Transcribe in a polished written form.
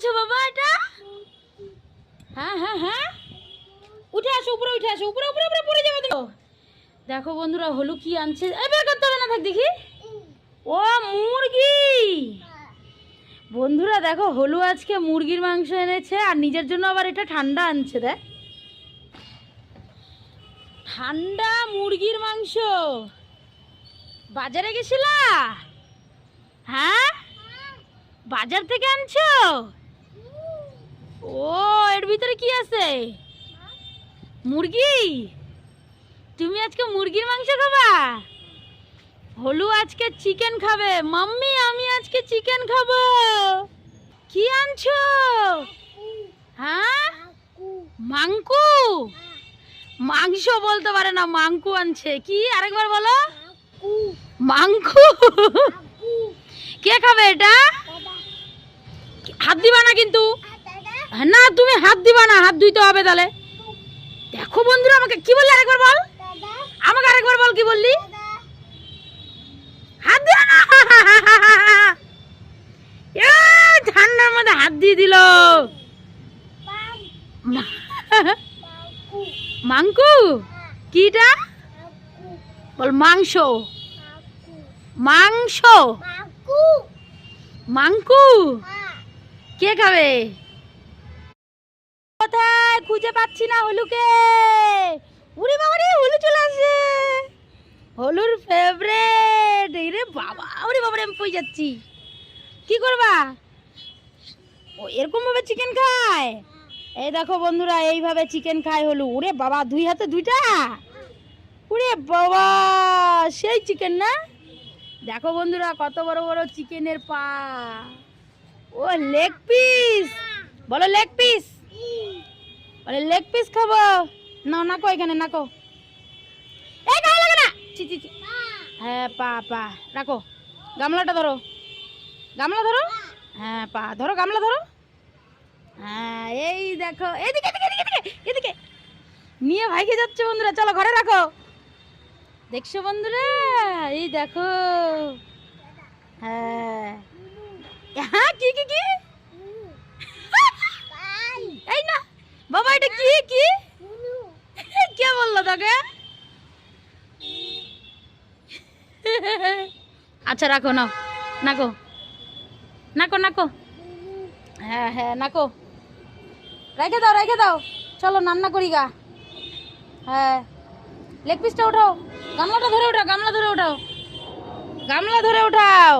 আনছো বাবা এটা? হ্যাঁ হ্যাঁ হ্যাঁ, উঠে আসো, উপরে উঠে আসো, উপরে উপরে উপরে পড়ে যাবে তো। দেখো বন্ধুরা, হলু কি আনছে, এবার করতে হবে না, থাক দেখি। ও মুরগি। বন্ধুরা দেখো, হলু আজকে মুরগির মাংস এনেছে আর নিজের জন্য আবার এটা ঠান্ডা আনছে। দেখ, ঠান্ডা মুরগির মাংস। বাজারে গেছিলা? হ্যাঁ, বাজার থেকে আনছো? ও, এর ভিতরে কি আছে? মুরগি? তুমি আজকে মুরগির মাংস খাবা? হলু আজকে চিকেন খাবে। মাম্মি আমি আজকে চিকেন খাবো। কি আনছো? হ্যাঁ, মাংকু। মাংস বলতে পারে না, মাংকু আনছে। কি, আরেকবার বলো। মাংকু। কে খাবে এটা? হাত দিবা না কিন্তু। না, তুমি হাত দিবা না, হাত ধুইতে হবে তাহলে। দেখো বন্ধুরা, আমাকে কি বললি, আরেকবার বল। আমাকে আরেকবার বল, কি বললি? হাত দিবা না। ঠান্ডার মধ্যে হাত দিয়ে দিল। মাংকু কিটা? বল মাংস। মাংস। মাংকু কে খাবে? কোথায় খুঁজে পাচ্ছি না হলুকে। উড়ি বাবা রে, হলু চলে আসে। হলুর ফেভারিট। রে বাবা, ওরে বাবা রে, আমি পই যাচ্ছি। কি করবা? ও এরকম ভাবে চিকেন খায়। এই দেখো বন্ধুরা, এইভাবে চিকেন খায় হলু। ওরে বাবা, দুই হাতে দুইটা। ওরে বাবা, সেই চিকেন না? দেখো বন্ধুরা, কত বড় বড় চিকেনের পা। ও লেগ পিস। বলো লেগ পিস। বলে লেগ পিস খাবো। না নাকো, এখানে নাকো। এই গায়ে লাগে না। চি চি চি। হ্যাঁ, পা পা রাখো। গামলাটা ধরো, গামলা ধরো। হ্যাঁ, পা ধরো, গামলা ধরো। হ্যাঁ, এই দেখো, এদিকে এদিকে এদিকে এদিকে নিয়ে ভাইকে যাচ্ছে বন্ধুরা। চলো ঘরে রাখো। দেখছো বন্ধুরা, এই দেখো। হ্যাঁ হ্যাঁ, কি কি কি? এই না বাবা, এটা কি কি? কে বললো তোকে? আচ্ছা রাখো, নাও নাকো, নাকো নাকো। হ্যাঁ হ্যাঁ, নাকো। রেখে দাও, রেখে দাও। চলো রান্না করি গা। হ্যাঁ, লেগ পিসটা উঠাও। গামলাটা ধরে উঠাও, গামলা ধরে উঠাও, গামলা ধরে উঠাও।